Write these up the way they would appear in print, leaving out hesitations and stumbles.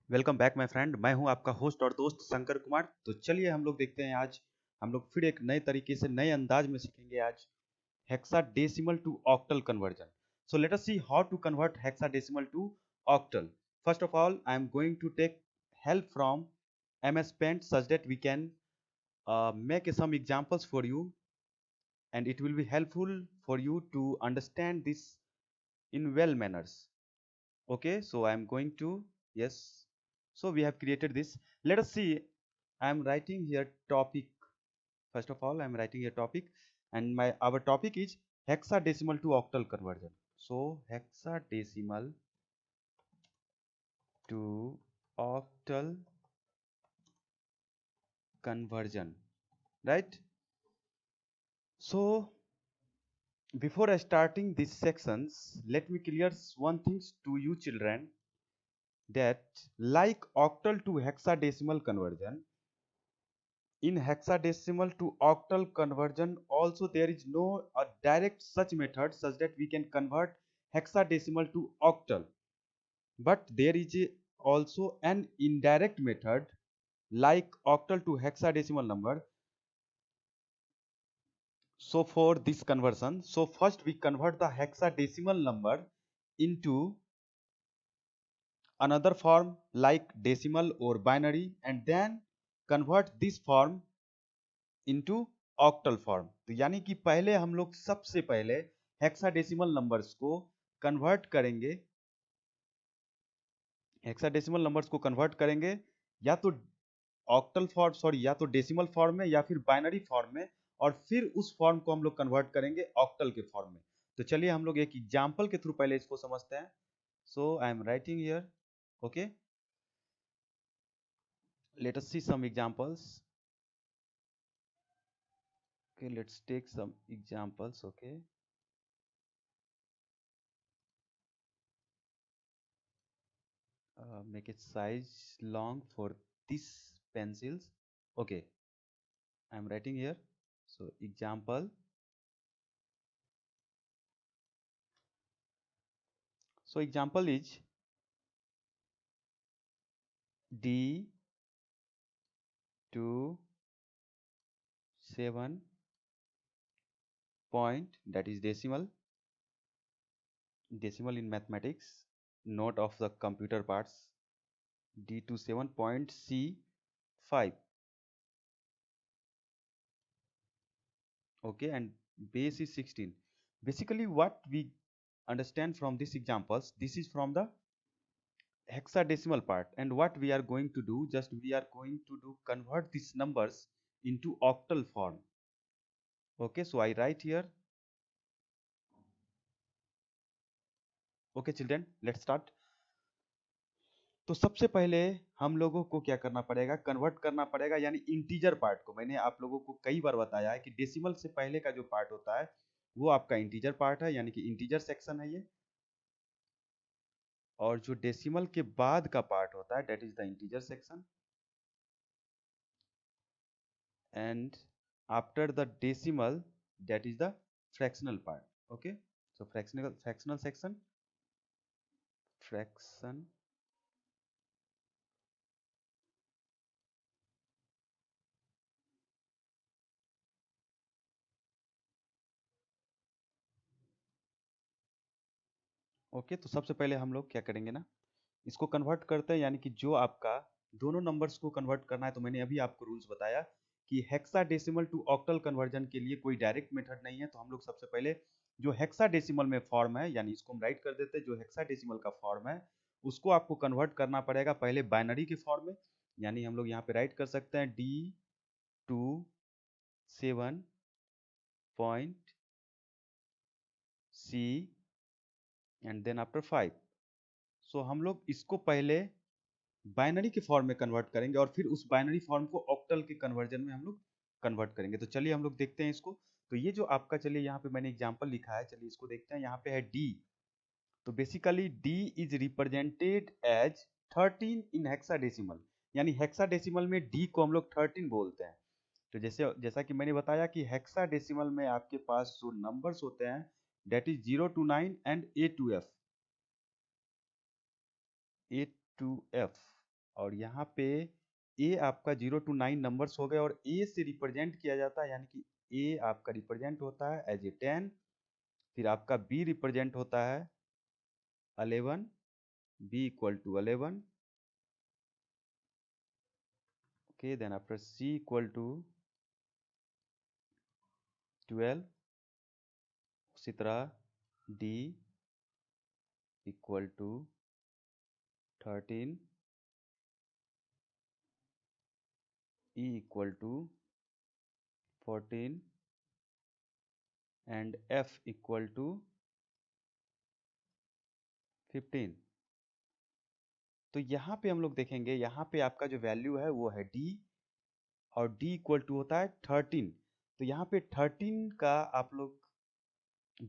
Welcome back my friend. मैं हूं आपका होस्ट और दोस्त शंकर कुमार। तो चलिए हम लोग देखते हैं, आज हम लोग फिर एक नए तरीके से नए अंदाज में सीखेंगे आज hexadecimal to octal conversion. So let us see how to convert hexadecimal to octal. First of all I am going to take help from MS Paint such that we can make some examples for you, and it will be helpful for you to understand this in well manners. Okay, so I am going to, yes, so we have created this. Let us see. I am writing here topic. First of all, I am writing a topic, and my our topic is hexadecimal to octal conversion. So hexadecimal to octal conversion, right? So before I starting these sections, let me clear one thing to you children, that like octal to hexadecimal conversion, in hexadecimal to octal conversion also there is no direct such method such that we can convert hexadecimal to octal, but there is also an indirect method like octal to hexadecimal number. So for this conversion, so first we convert the hexadecimal number into another form like decimal or binary, and then convert this form into octal form. तो यानी कि पहले हम लोग सबसे पहले hexadecimal numbers को convert करेंगे, हेक्साडेसिमल नंबर्स को कन्वर्ट करेंगे या तो ऑक्टल फॉर्म, सॉरी, या तो डेसिमल फॉर्म में या फिर बाइनरी फॉर्म में, और फिर उस फॉर्म को हम लोग कन्वर्ट करेंगे ऑक्टल के फॉर्म में। तो चलिए हम लोग एक एग्जांपल के थ्रू पहले इसको समझते हैं। So I am writing here, okay, let us see some examples. Okay, let's take some examples. Okay, make it size long for these pencils. Okay, I'm writing here. So example, so example is D to 7 point, that is decimal in mathematics, note of the computer parts, D to 7 point C 5. Okay, and base is 16. Basically what we understand from these examples, this is from the hexadecimal part, and what we are going to do, just we are going to do convert these numbers into octal form. Okay, so I write here. Okay children, let's start. तो सबसे पहले हम लोगों को क्या करना पड़ेगा, convert करना पड़ेगा, यानी इंटीजर पार्ट को। मैंने आप लोगों को कई बार बताया है कि डेसिमल से पहले का जो पार्ट होता है वो आपका इंटीजर पार्ट है, यानी कि इंटीजर सेक्शन है ये, और जो डेसिमल के बाद का पार्ट होता है that is the integer section, and after the decimal, that is the fractional part. Okay, so fractional section, fraction. Okay, तो सबसे पहले हम लोग क्या करेंगे ना, इसको कन्वर्ट करते हैं, यानी कि जो आपका दोनों नंबर्स को कन्वर्ट करना है। तो मैंने अभी आपको रूल्स बताया कि हेक्साडेसिमल टू ऑक्टल कन्वर्जन के लिए कोई डायरेक्ट मेथड नहीं है। तो हम लोग सबसे पहले जो हेक्साडेसिमल में फॉर्म है, यानी इसको हम राइट कर देते हैं, जो हेक्साडेसिमल का फॉर्म है उसको आपको कन्वर्ट करना पड़ेगा पहले बाइनरी के फॉर्म में। यानी हम लोग यहाँ पे राइट कर सकते हैं D two 7 point C and then after 5। So हम लोग इसको पहले बाइनरी के फॉर्म में कन्वर्ट करेंगे और फिर उस बाइनरी फॉर्म को ऑक्टल के कन्वर्जन में हम लोग कन्वर्ट करेंगे। तो चलिए हम लोग देखते हैं इसको। तो ये जो आपका, चलिए यहाँ पे मैंने एग्जांपल लिखा है, चलिए इसको देखते हैं। यहाँ पे है डी, तो basically D is represented as 13 in hexadecimal, यानी हेक्साडेसिमल में डी को हम लोग 13 बोलते हैं। तो जैसा कि मैंने बताया कि हेक्साडेसिमल में आपके पास जो नंबर्स होते हैं that is 0 to 9 and A to F, और यहाँ पे ए आपका 0 to 9 नंबर्स हो गए और ए से रिप्रेजेंट किया जाता है, यानी कि ए आपका रिप्रेजेंट होता है एज ए 10। फिर आपका बी रिप्रेजेंट होता है 11, B equal to 11। Okay, then after C equal to 12। उसी तरह D equal to 13, E equal to 14 and F equal to 15। तो यहाँ पे हम लोग देखेंगे, यहाँ पे आपका जो वैल्यू है वो है डी, और डी इक्वल टू होता है 13। तो यहाँ पे 13 का आप लोग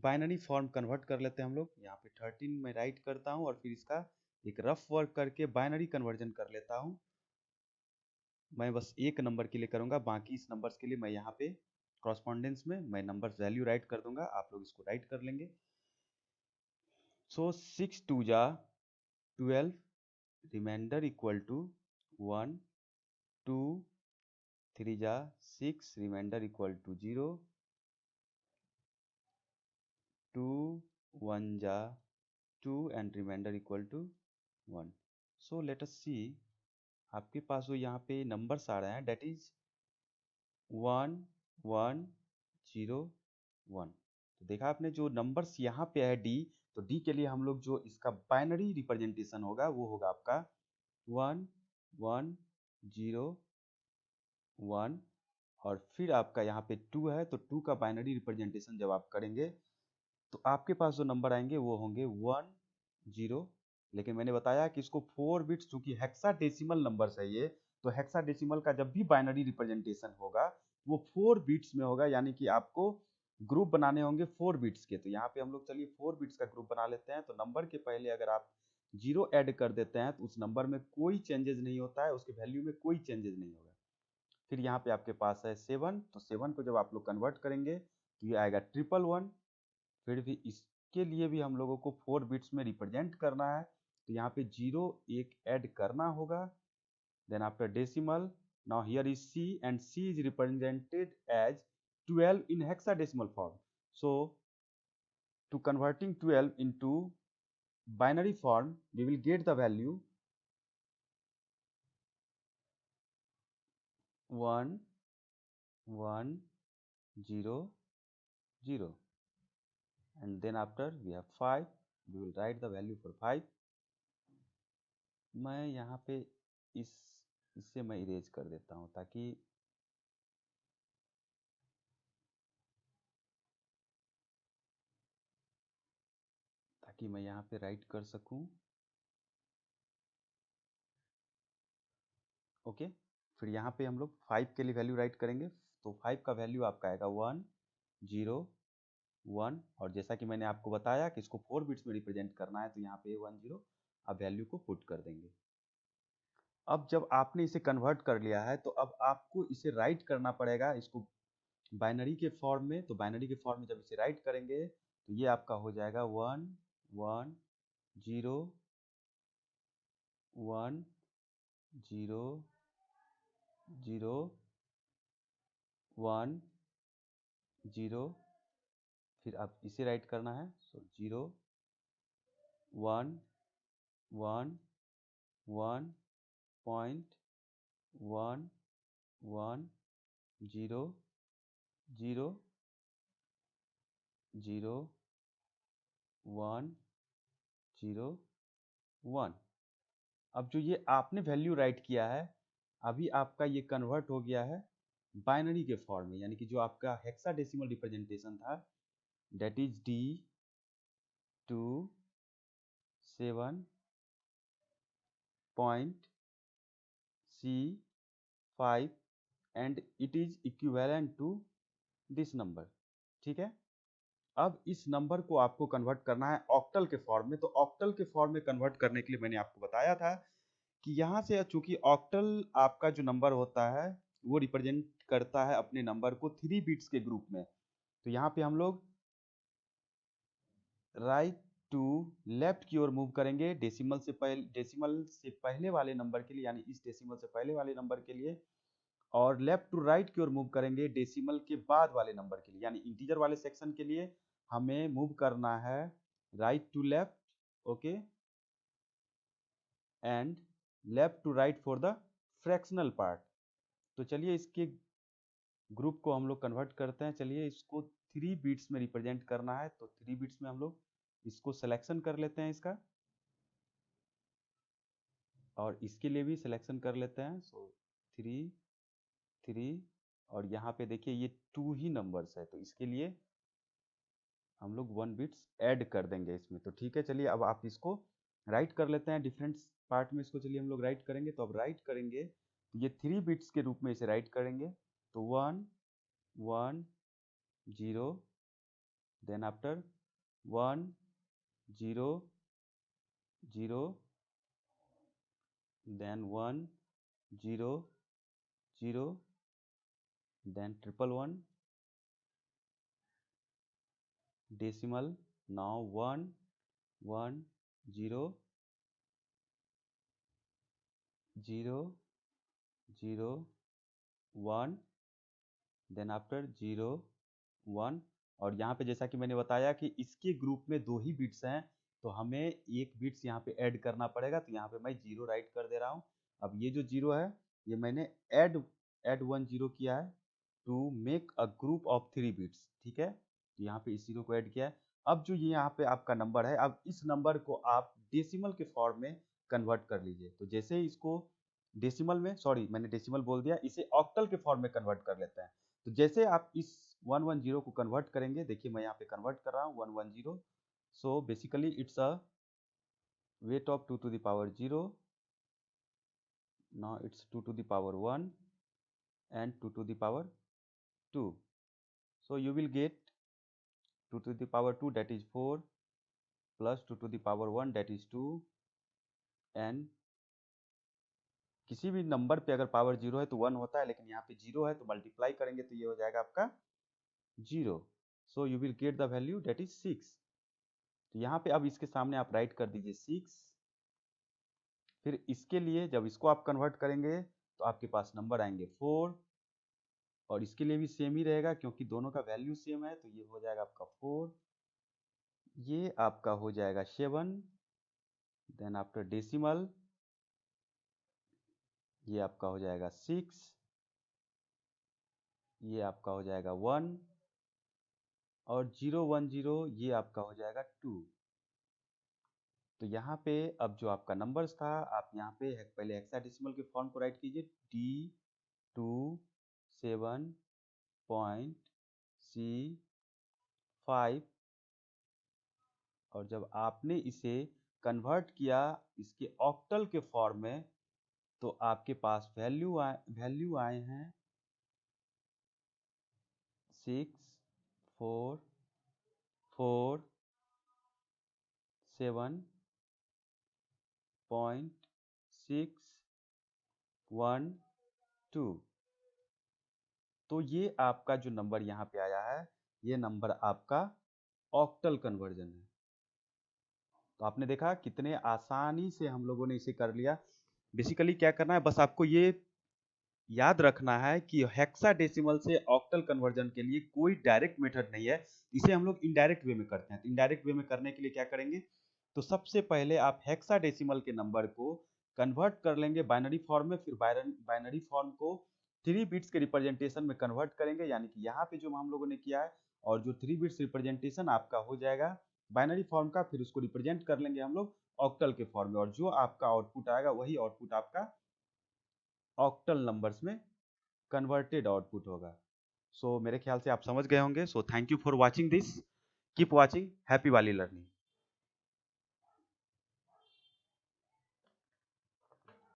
बाइनरी फॉर्म कन्वर्ट कर लेते हैं हम लोग। यहाँ पे 13 में राइट करता हूँ और फिर इसका एक रफ वर्क करके बाइनरी कन्वर्जन कर लेता हूँ। मैं बस एक नंबर के लिए करूँगा, बाकी इस नंबर्स के लिए मैं यहाँ पे कॉरस्पॉन्डेंस में मैं नंबर वैल्यू राइट कर दूंगा, आप लोग इसको राइट कर लेंगे। सो 6 2 जा 12, रिमाइंडर इक्वल टू 1, 2 3 जा 6, रिमाइंडर इक्वल टू 0, 2 1 जा 2 and remainder equal to 1। So let us see, आपके पास जो यहाँ पे नंबर्स आ रहे हैं डेट इज 1 1 0 1। तो देखा आपने जो नंबर्स यहाँ पे है डी, तो डी के लिए हम लोग जो इसका बाइनरी रिप्रेजेंटेशन होगा वो होगा आपका 1 1 0 1, और फिर आपका यहाँ पे 2 है, तो 2 का बाइनरी रिप्रेजेंटेशन जब आप करेंगे तो आपके पास जो नंबर आएंगे वो होंगे 1 0। लेकिन मैंने बताया कि इसको 4 बिट्स, चूंकि हेक्साडेसिमल नंबर्स है ये, तो हेक्साडेसिमल का जब भी बाइनरी रिप्रेजेंटेशन होगा वो 4 बिट्स में होगा, यानी कि आपको ग्रुप बनाने होंगे 4 बिट्स के। तो यहाँ पे हम लोग चलिए 4 बिट्स का ग्रुप बना लेते हैं। तो नंबर के पहले अगर आप 0 ऐड कर देते हैं तो उस नंबर में कोई चेंजेस नहीं होता है, उसके वैल्यू में कोई चेंजेस नहीं होगा। फिर यहाँ पे आपके पास है 7, तो 7 को जब आप लोग कन्वर्ट करेंगे तो ये आएगा 111। फिर भी इसके लिए भी हम लोगों को 4 बिट्स में रिप्रेजेंट करना है, तो यहाँ पे 0 एक ऐड करना होगा। Then after decimal, now here is C and C is represented as 12 in hexadecimal form. So to converting 12 into binary form, we will get the value 1 1 0 0, and then after we have 5, we will write the value for 5. मैं यहाँ पे इससे मैं erase कर देता हूँ ताकि मैं यहाँ पे राइट कर सकूँ। ओके, फिर यहाँ पे हम लोग 5 के लिए वैल्यू राइट करेंगे। तो 5 का वैल्यू आपका आएगा 1 0 1, और जैसा कि मैंने आपको बताया कि इसको 4 बिट्स में रिप्रेजेंट करना है, तो यहाँ पे 1 0 आप वैल्यू को पुट कर देंगे। अब जब आपने इसे कन्वर्ट कर लिया है तो अब आपको इसे राइट करना पड़ेगा इसको बाइनरी के फॉर्म में। तो बाइनरी के फॉर्म में जब इसे राइट करेंगे तो ये आपका हो जाएगा 1 1 0 1 0 0 1 0। फिर आप इसे राइट करना है, सो 0 1 1 1 पॉइंट 1 1 0 0 0 1 0 1। अब जो ये आपने वैल्यू राइट किया है, अभी आपका ये कन्वर्ट हो गया है बाइनरी के फॉर्म में, यानी कि जो आपका हेक्साडेसिमल रिप्रेजेंटेशन था that is D 2 7 point C 5 and it is equivalent to this number. ठीक है, अब इस नंबर को आपको कन्वर्ट करना है ऑक्टल के फॉर्म में। तो ऑक्टल के फॉर्म में कन्वर्ट करने के लिए मैंने आपको बताया था कि यहाँ से चूंकि ऑक्टल आपका जो नंबर होता है वो रिप्रेजेंट करता है अपने नंबर को 3 बिट्स के ग्रुप में। तो यहाँ पे हम लोग राइट टू लेफ्ट की ओर मूव करेंगे डेसिमल से पहले वाले नंबर के लिए, यानी इस डेसिमल से पहले वाले नंबर के लिए, और लेफ्ट टू राइट की ओर मूव करेंगे डेसिमल के बाद वाले नंबर के लिए, यानी इंटीजर वाले सेक्शन के लिए हमें मूव करना है right to left, okay, and left to right for the fractional part. तो चलिए इसके ग्रुप को हम लोग कन्वर्ट करते हैं। चलिए इसको 3 बिट्स में रिप्रेजेंट करना है, तो 3 बिट्स में हम लोग इसको सिलेक्शन कर लेते हैं इसका, और इसके लिए भी सिलेक्शन कर लेते हैं। सो 3 3, और यहाँ पे देखिए ये 2 ही नंबर्स है, तो इसके लिए हम लोग 1 बिट्स ऐड कर देंगे इसमें। तो ठीक है, चलिए अब आप इसको राइट कर लेते हैं डिफरेंट पार्ट में। इसको चलिए हम लोग राइट करेंगे, तो अब राइट करेंगे तो ये 3 बिट्स के रूप में इसे राइट करेंगे। तो 1 1 0, then after 1 0 0, then 1 0 0, then 111 decimal, now 1 1 0 0 0 1, then after 0 1। और यहाँ पे जैसा कि मैंने बताया कि इसके ग्रुप में 2 ही बिट्स हैं, तो हमें एक बिट्स यहाँ पे ऐड करना पड़ेगा। तो यहाँ पे मैं 0 राइट कर दे रहा हूँ। अब ये जो 0 है ये मैंने ऐड 1 0 किया है to make a group of 3 bits, ठीक है। तो यहाँ पे इस 0 को ऐड किया है। अब जो ये यहाँ पे आपका नंबर है, अब इस नंबर को आप डेसिमल के फॉर्म में कन्वर्ट कर लीजिए। तो जैसे ही इसको डेसिमल में, सॉरी मैंने डेसिमल बोल दिया, इसे ऑक्टल के फॉर्म में कन्वर्ट कर लेते हैं। तो जैसे आप इस 110 को कन्वर्ट करेंगे, देखिए मैं यहाँ पे कन्वर्ट कर रहा हूँ 110। So basically it's a weight of 2 to the power 0, now it's 2 to the power 1 and 2 to the power 2. So you will get 2 to the power 2, that is 4, plus 2 to the power 1, that is 2, and किसी भी number पे अगर power 0 है तो 1 होता है, लेकिन यहाँ पे 0 है तो मल्टीप्लाई करेंगे तो ये हो जाएगा आपका 0। So you will get the value that is 6। तो यहाँ पे अब इसके सामने आप राइट कर दीजिए 6। फिर इसके लिए जब इसको आप कन्वर्ट करेंगे तो आपके पास नंबर आएंगे 4, और इसके लिए भी सेम ही रहेगा क्योंकि दोनों का वैल्यू सेम है। तो ये हो जाएगा आपका 4, ये आपका हो जाएगा 7, देन आफ्टर डेसिमल ये आपका हो जाएगा 6, ये आपका हो जाएगा 1, और 0 1 0 ये आपका हो जाएगा 2। तो यहाँ पे अब जो आपका नंबर्स था, आप यहाँ पे पहले हेक्साडेसिमल के फॉर्म को राइट कीजिए, D27.C5, और जब आपने इसे कन्वर्ट किया इसके ऑक्टल के फॉर्म में, तो आपके पास वैल्यू आए हैं 6 4 4 7.612। तो ये आपका जो नंबर यहाँ पे आया है, ये नंबर आपका ऑक्टल कन्वर्जन है। तो आपने देखा कितने आसानी से हम लोगों ने इसे कर लिया। बेसिकली क्या करना है, बस आपको ये याद रखना है कि हेक्साडेसिमल से ऑक्टल कन्वर्जन के लिए कोई डायरेक्ट मेथड नहीं है, इसे हम लोग इनडायरेक्ट वे में करते हैं। तो इनडायरेक्ट वे में करने के लिए क्या करेंगे, तो सबसे पहले आप हेक्साडेसिमल के नंबर को कन्वर्ट कर लेंगे बाइनरी फॉर्म में, फिर बाइनरी फॉर्म को 3 बिट्स के रिप्रेजेंटेशन में कन्वर्ट करेंगे, यानी कि यहाँ पे जो हम लोगों ने किया है, और जो 3 बिट्स रिप्रेजेंटेशन आपका हो जाएगा बाइनरी फॉर्म का, फिर उसको रिप्रेजेंट कर लेंगे हम लोग ऑक्टल के फॉर्म में, और जो आपका आउटपुट आएगा वही आउटपुट आपका ऑक्टल नंबर्स में कन्वर्टेड आउटपुट होगा। सो मेरे ख्याल से आप समझ गए होंगे। So thank you for watching this, keep watching, happy वाली लर्निंग।